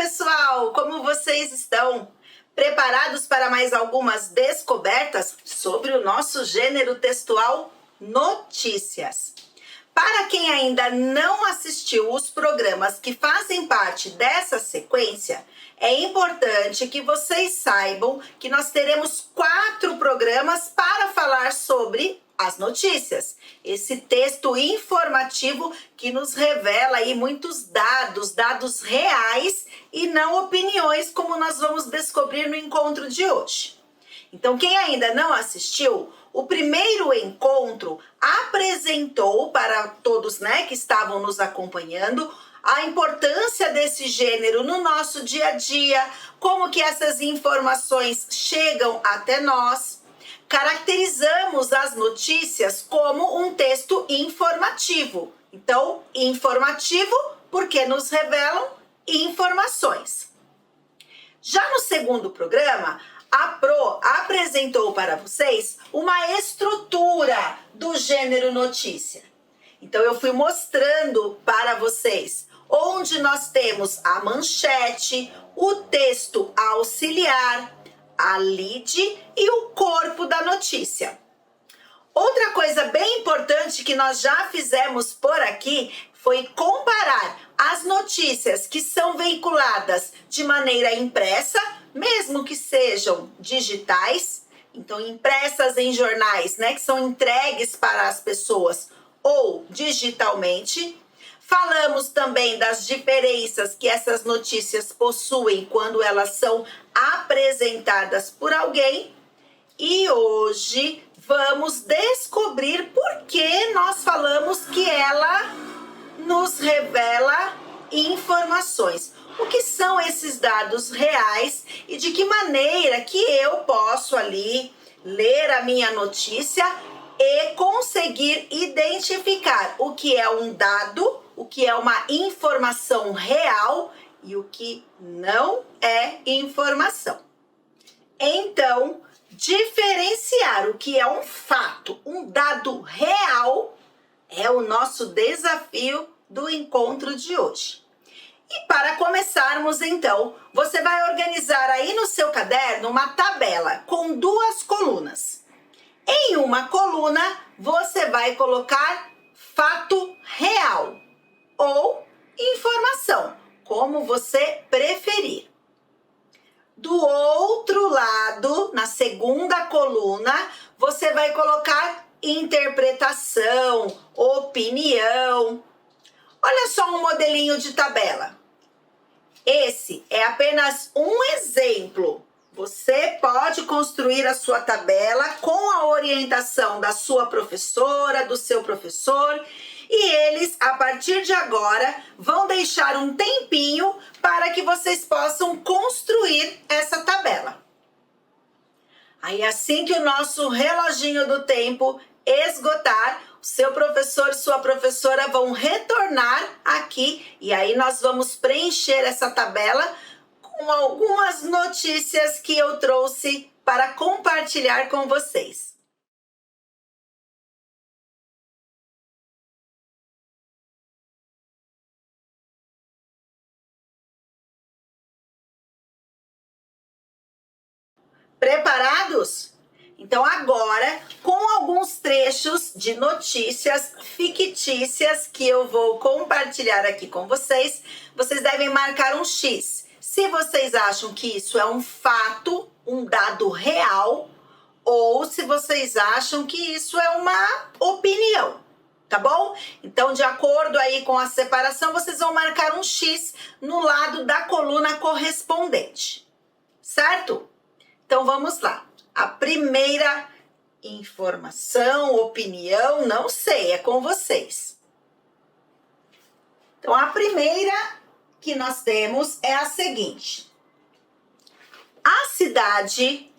pessoal! Como vocês estão? Preparados para mais algumas descobertas sobre o nosso gênero textual notícias? Para quem ainda não assistiu os programas que fazem parte dessa sequência, é importante que vocês saibam que nós teremos 4 programas para falar sobre as notícias. Esse texto informativo que nos revela aí muitos dados reais e não opiniões, como nós vamos descobrir no encontro de hoje. Então, quem ainda não assistiu, o primeiro encontro apresentou para todos, que estavam nos acompanhando, a importância desse gênero no nosso dia a dia, como que essas informações chegam até nós. Caracterizamos as notícias como um texto informativo. Então, informativo porque nos revelam informações. Já no segundo programa, a Pro apresentou para vocês uma estrutura do gênero notícia. Então, eu fui mostrando para vocês onde nós temos a manchete, o texto auxiliar, a lead e o corpo da notícia. Outra coisa bem importante que nós já fizemos por aqui foi comparar as notícias que são veiculadas de maneira impressa, mesmo que sejam digitais, então impressas em jornais, que são entregues para as pessoas ou digitalmente. Falamos também das diferenças que essas notícias possuem quando elas são apresentadas por alguém. E hoje vamos descobrir por que nós falamos que ela nos revela informações. O que são esses dados reais e de que maneira que eu posso ali ler a minha notícia e conseguir identificar o que é um dado, o que é uma informação real e o que não é informação. Então, diferenciar o que é um fato, um dado real, é o nosso desafio do encontro de hoje. E para começarmos, então, você vai organizar aí no seu caderno uma tabela com 2 colunas. Em uma coluna, você vai colocar fato real ou informação, como você preferir. Do outro lado, na segunda coluna, você vai colocar interpretação, opinião. Olha só um modelinho de tabela. Esse é apenas um exemplo. Você pode construir a sua tabela com a orientação da sua professora, do seu professor, e eles, a partir de agora, vão deixar um tempinho para que vocês possam construir essa tabela. Aí, assim que o nosso reloginho do tempo esgotar, o seu professor e sua professora vão retornar aqui e aí nós vamos preencher essa tabela com algumas notícias que eu trouxe para compartilhar com vocês. Preparados? Então agora, com alguns trechos de notícias fictícias que eu vou compartilhar aqui com vocês, vocês devem marcar um X. Se vocês acham que isso é um fato, um dado real, ou se vocês acham que isso é uma opinião, tá bom? Então, de acordo aí com a separação, vocês vão marcar um X no lado da coluna correspondente, certo? Então, vamos lá. A primeira informação, opinião, não sei, é com vocês. Então, a primeira que nós temos é a seguinte. A cidade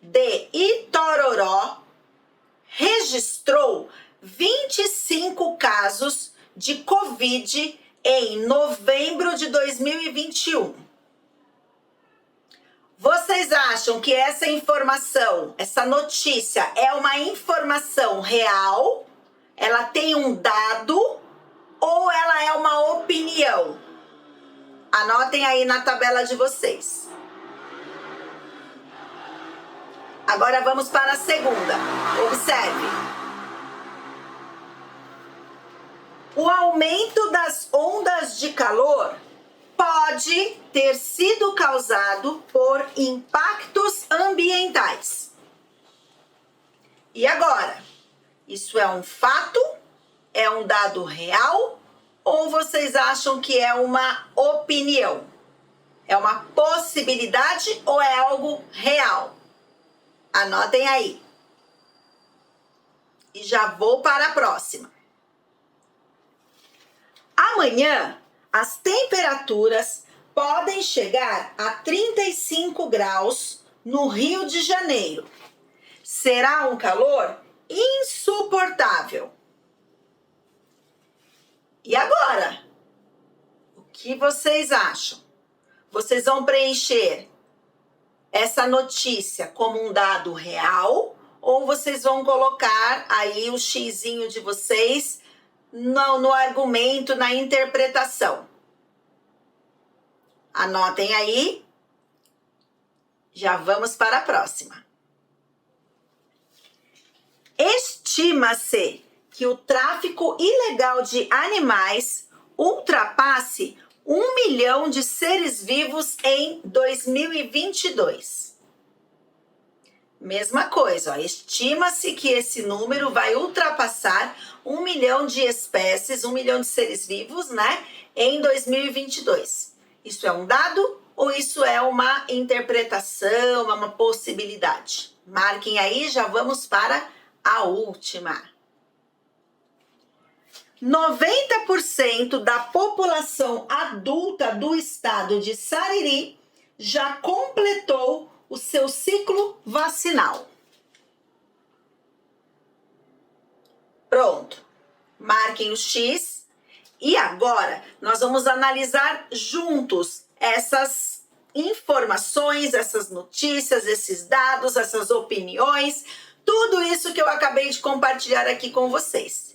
de Itororó registrou 25 casos de Covid em novembro de 2021. Vocês acham que essa informação, essa notícia é uma informação real? Ela tem um dado ou ela é uma opinião? Anotem aí na tabela de vocês. Agora vamos para a segunda. Observe. O aumento das ondas de calor pode ter sido causado por impactos ambientais. E agora? Isso é um fato? É um dado real? Ou vocês acham que é uma opinião? É uma possibilidade ou é algo real? Anotem aí. E já vou para a próxima. Amanhã, as temperaturas podem chegar a 35 graus no Rio de Janeiro. Será um calor insuportável. E agora? O que vocês acham? Vocês vão preencher essa notícia como um dado real ou vocês vão colocar aí o xizinho de vocês no argumento, na interpretação? Anotem aí. Já vamos para a próxima. Estima-se que o tráfico ilegal de animais ultrapasse 1 milhão de seres vivos em 2022. Mesma coisa, estima-se que esse número vai ultrapassar 1 milhão de espécies, 1 milhão de seres vivos, né, em 2022. Isso é um dado ou isso é uma interpretação, uma possibilidade? Marquem aí, já vamos para a última. 90% da população adulta do estado de Sariri já completou o seu ciclo vacinal. Pronto. Marquem o X. E agora nós vamos analisar juntos essas informações, essas notícias, esses dados, essas opiniões, tudo isso que eu acabei de compartilhar aqui com vocês.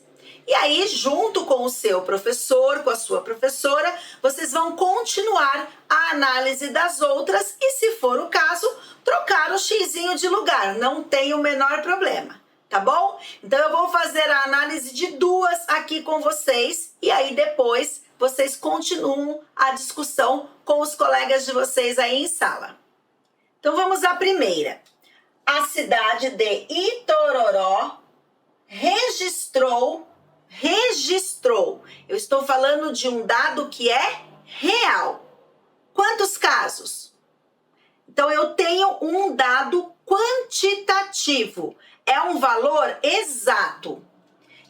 E aí, junto com o seu professor, com a sua professora, vocês vão continuar a análise das outras e, se for o caso, trocar o xizinho de lugar. Não tem o menor problema, tá bom? Então, eu vou fazer a análise de duas aqui com vocês e aí depois vocês continuam a discussão com os colegas de vocês aí em sala. Então, vamos à primeira. A cidade de Itororó registrou, eu estou falando de um dado que é real. Quantos casos? Então, eu tenho um dado quantitativo, é um valor exato.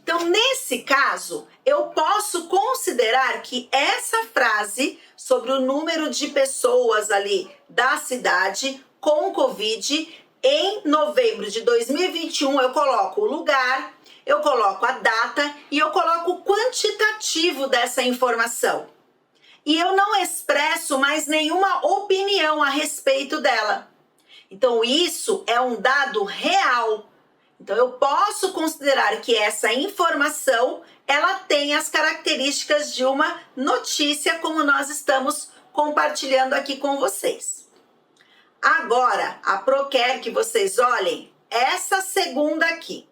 Então, nesse caso, eu posso considerar que essa frase sobre o número de pessoas ali da cidade com Covid em novembro de 2021, eu coloco o lugar, eu coloco a data e eu coloco o quantitativo dessa informação. E eu não expresso mais nenhuma opinião a respeito dela. Então, isso é um dado real. Então, eu posso considerar que essa informação, ela tem as características de uma notícia, como nós estamos compartilhando aqui com vocês. Agora, a Pro quer que vocês olhem essa segunda aqui.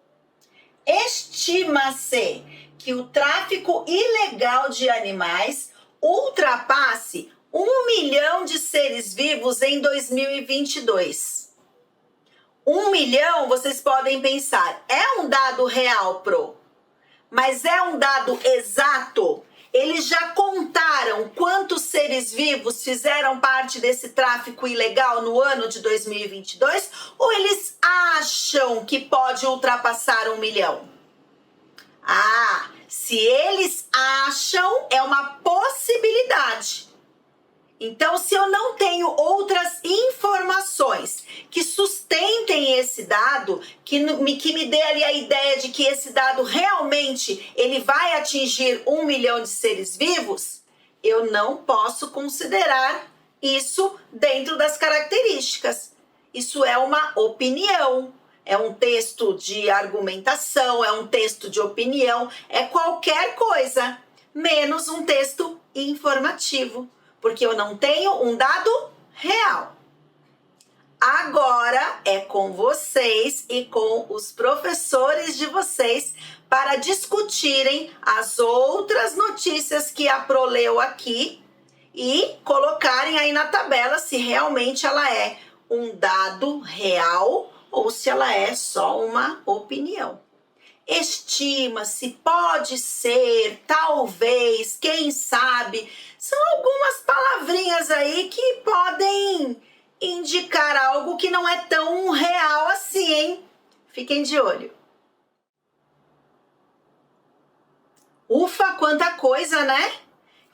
Estima-se que o tráfico ilegal de animais ultrapasse 1 milhão de seres vivos em 2022. 1 milhão, vocês podem pensar, é um dado real, Pro, mas é um dado exato? Eles já contaram quantos seres vivos fizeram parte desse tráfico ilegal no ano de 2022? Ou eles acham que pode ultrapassar 1 milhão? Ah, se eles acham, é uma possibilidade. Então, se eu não tenho outras informações que sustentem esse dado, que me dê ali a ideia de que esse dado realmente ele vai atingir 1 milhão de seres vivos, eu não posso considerar isso dentro das características. Isso é uma opinião, é um texto de argumentação, é um texto de opinião, é qualquer coisa, menos um texto informativo. porque eu não tenho um dado real. Agora é com vocês e com os professores de vocês para discutirem as outras notícias que a Pro leu aqui e colocarem aí na tabela se realmente ela é um dado real ou se ela é só uma opinião. Estima-se, pode ser, talvez, quem sabe, são algumas palavrinhas aí que podem indicar algo que não é tão real assim, hein? Fiquem de olho. Ufa, quanta coisa, né?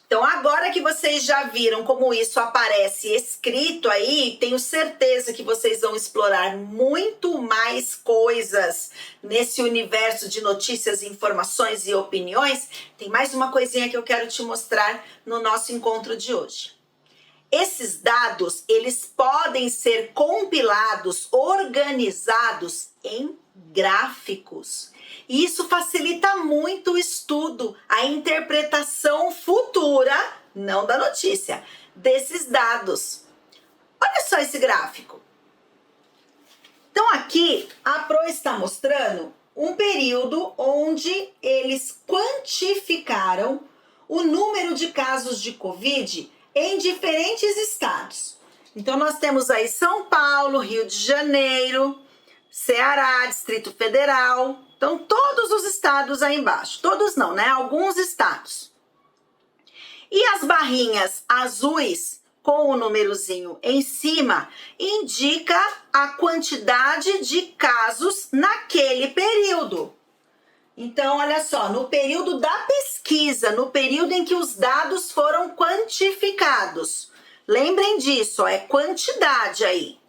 Então, agora que vocês já viram como isso aparece escrito aí, tenho certeza que vocês vão explorar muito mais coisas nesse universo de notícias, informações e opiniões. Tem mais uma coisinha que eu quero te mostrar no nosso encontro de hoje. Esses dados, eles podem ser compilados, organizados em gráficos. E isso facilita muito o estudo, a interpretação futura, não da notícia, desses dados. Olha só esse gráfico. Então aqui a Pro está mostrando um período onde eles quantificaram o número de casos de Covid em diferentes estados. Então nós temos aí São Paulo, Rio de Janeiro, Ceará, Distrito Federal. Então, todos os estados aí embaixo. Todos não, né? Alguns estados. E as barrinhas azuis com o númerozinho em cima indica a quantidade de casos naquele período. Então, olha só, no período da pesquisa, no período em que os dados foram quantificados. Lembrem disso, ó, é quantidade aí.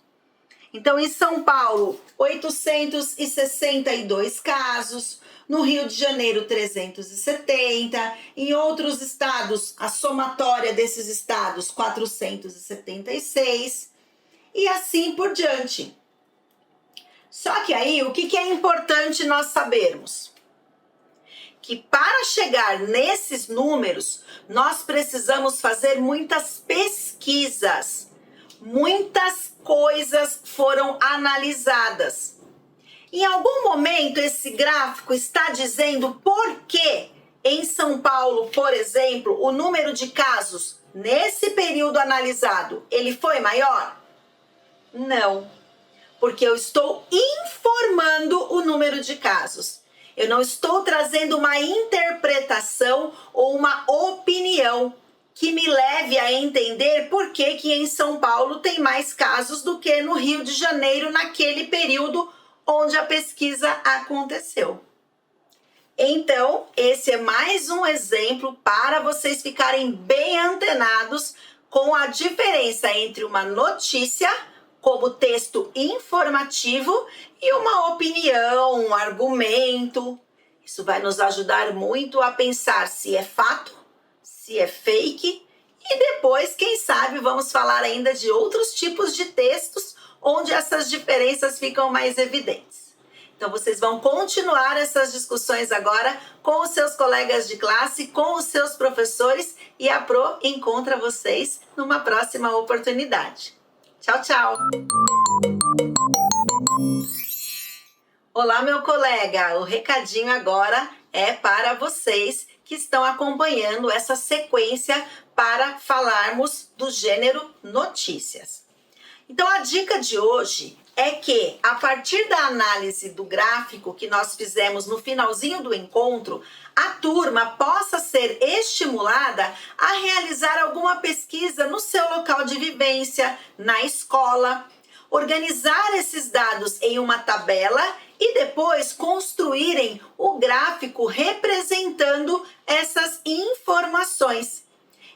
Então, em São Paulo, 862 casos, no Rio de Janeiro, 370, em outros estados, a somatória desses estados, 476, e assim por diante. Só que aí, o que é importante nós sabermos? Que para chegar nesses números, nós precisamos fazer muitas pesquisas. Muitas coisas foram analisadas. Em algum momento, esse gráfico está dizendo por que em São Paulo, por exemplo, o número de casos nesse período analisado, ele foi maior? Não, porque eu estou informando o número de casos. Eu não estou trazendo uma interpretação ou uma opinião que me leve a entender por que em São Paulo tem mais casos do que no Rio de Janeiro naquele período onde a pesquisa aconteceu. Então, esse é mais um exemplo para vocês ficarem bem antenados com a diferença entre uma notícia, como texto informativo, e uma opinião, um argumento. Isso vai nos ajudar muito a pensar se é fato, se é fake, e depois, quem sabe, vamos falar ainda de outros tipos de textos onde essas diferenças ficam mais evidentes. Então, vocês vão continuar essas discussões agora com os seus colegas de classe, com os seus professores, e a Pro encontra vocês numa próxima oportunidade. Tchau, tchau! Olá, meu colega! O recadinho agora é para vocês que estão acompanhando essa sequência para falarmos do gênero notícias. Então, a dica de hoje é que, a partir da análise do gráfico que nós fizemos no finalzinho do encontro, a turma possa ser estimulada a realizar alguma pesquisa no seu local de vivência, na escola, organizar esses dados em uma tabela e depois construírem o gráfico representando essas informações.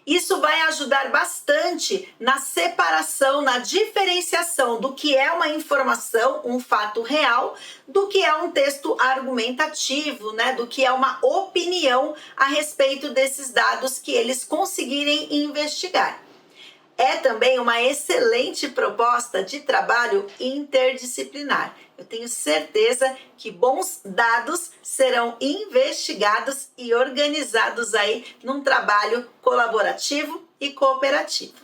Isso vai ajudar bastante na separação, na diferenciação do que é uma informação, um fato real, do que é um texto argumentativo, né? Do que é uma opinião a respeito desses dados que eles conseguirem investigar. É também uma excelente proposta de trabalho interdisciplinar. Eu tenho certeza que bons dados serão investigados e organizados aí num trabalho colaborativo e cooperativo.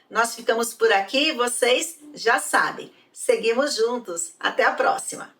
Nós ficamos por aqui, vocês já sabem. Seguimos juntos. Até a próxima!